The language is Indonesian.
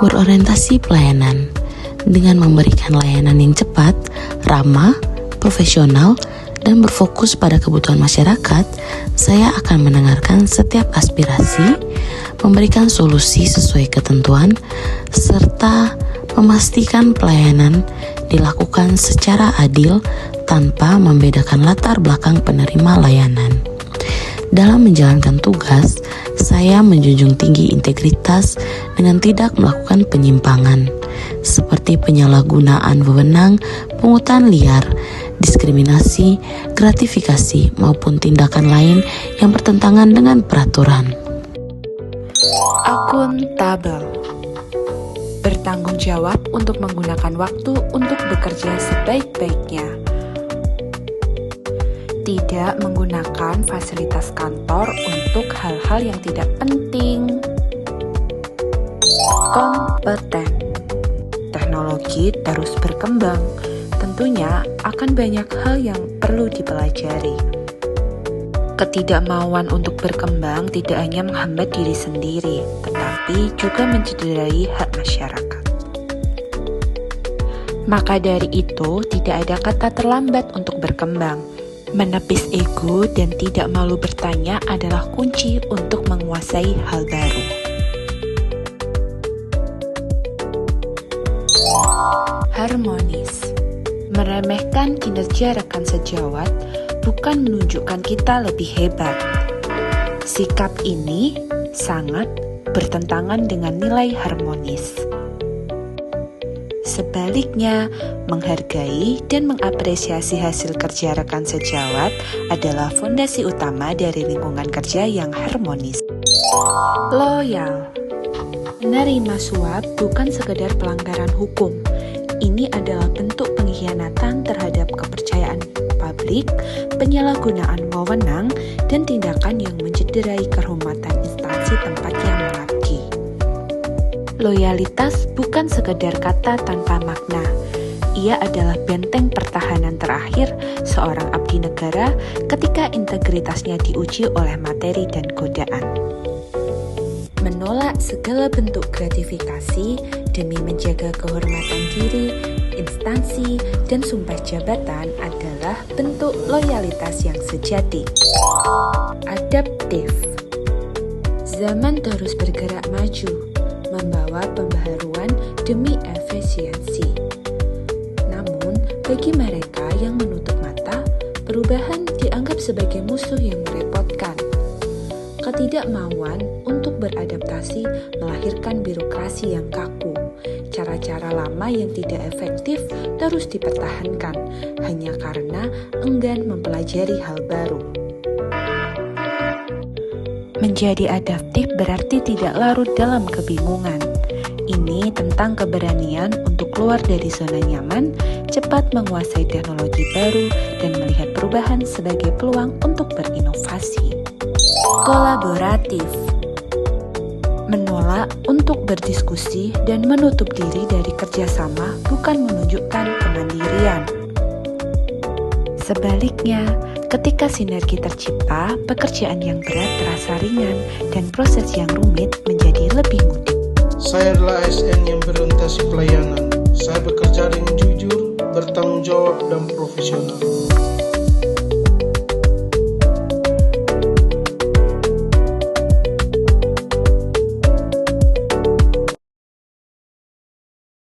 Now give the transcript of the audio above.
berorientasi pelayanan. Dengan memberikan layanan yang cepat, ramah, profesional, dan berfokus pada kebutuhan masyarakat, saya akan mendengarkan setiap aspirasi, memberikan solusi sesuai ketentuan, serta memastikan pelayanan dilakukan secara adil tanpa membedakan latar belakang penerima layanan. Dalam menjalankan tugas, saya menjunjung tinggi integritas dengan tidak melakukan penyimpangan, seperti penyalahgunaan wewenang, pungutan liar, diskriminasi, gratifikasi, maupun tindakan lain yang bertentangan dengan peraturan. Akuntabel, bertanggung jawab untuk menggunakan waktu untuk bekerja sebaik-baiknya. Tidak menggunakan fasilitas kantor untuk hal-hal yang tidak penting. Kompeten, teknologi terus berkembang. Tentunya akan banyak hal yang perlu dipelajari. Ketidakmauan untuk berkembang tidak hanya menghambat diri sendiri, tetapi juga mencederai hak masyarakat. Maka dari itu, tidak ada kata terlambat untuk berkembang. Menepis ego dan tidak malu bertanya adalah kunci untuk menguasai hal baru. Harmonis, meremehkan kinerja rekan sejawat bukan menunjukkan kita lebih hebat. Sikap ini sangat bertentangan dengan nilai harmonis. Sebaliknya, menghargai dan mengapresiasi hasil kerja rekan sejawat adalah fondasi utama dari lingkungan kerja yang harmonis. Loyal, menerima suap bukan sekedar pelanggaran hukum. Ini adalah bentuk pengkhianatan terhadap kepercayaan publik, penyalahgunaan wewenang, dan tindakan yang mencederai kehormatan instansi tempat yang mengabdi. Loyalitas bukan sekedar kata tanpa makna. Ia adalah benteng pertahanan terakhir seorang abdi negara ketika integritasnya diuji oleh materi dan godaan. Menolak segala bentuk gratifikasi demi menjaga kehormatan diri, instansi, dan sumpah jabatan adalah bentuk loyalitas yang sejati. Adaptif, zaman terus bergerak maju, membawa pembaharuan demi efisiensi. Namun, bagi mereka yang menutup mata, perubahan dianggap sebagai musuh yang merepotkan. Ketidakmauan untuk beradaptasi melahirkan birokrasi yang kaku. Cara-cara lama yang tidak efektif terus dipertahankan hanya karena enggan mempelajari hal baru. Menjadi adaptif berarti tidak larut dalam kebingungan. Ini tentang keberanian untuk keluar dari zona nyaman, cepat menguasai teknologi baru, dan melihat perubahan sebagai peluang untuk berinovasi. Kolaboratif, menolak untuk berdiskusi dan menutup diri dari kerjasama bukan menunjukkan kemandirian. Sebaliknya, ketika sinergi tercipta, pekerjaan yang berat terasa ringan dan proses yang rumit menjadi lebih mudah. Saya adalah ASN yang berorientasi pelayanan. Saya bekerja dengan jujur, bertanggung jawab, dan profesional.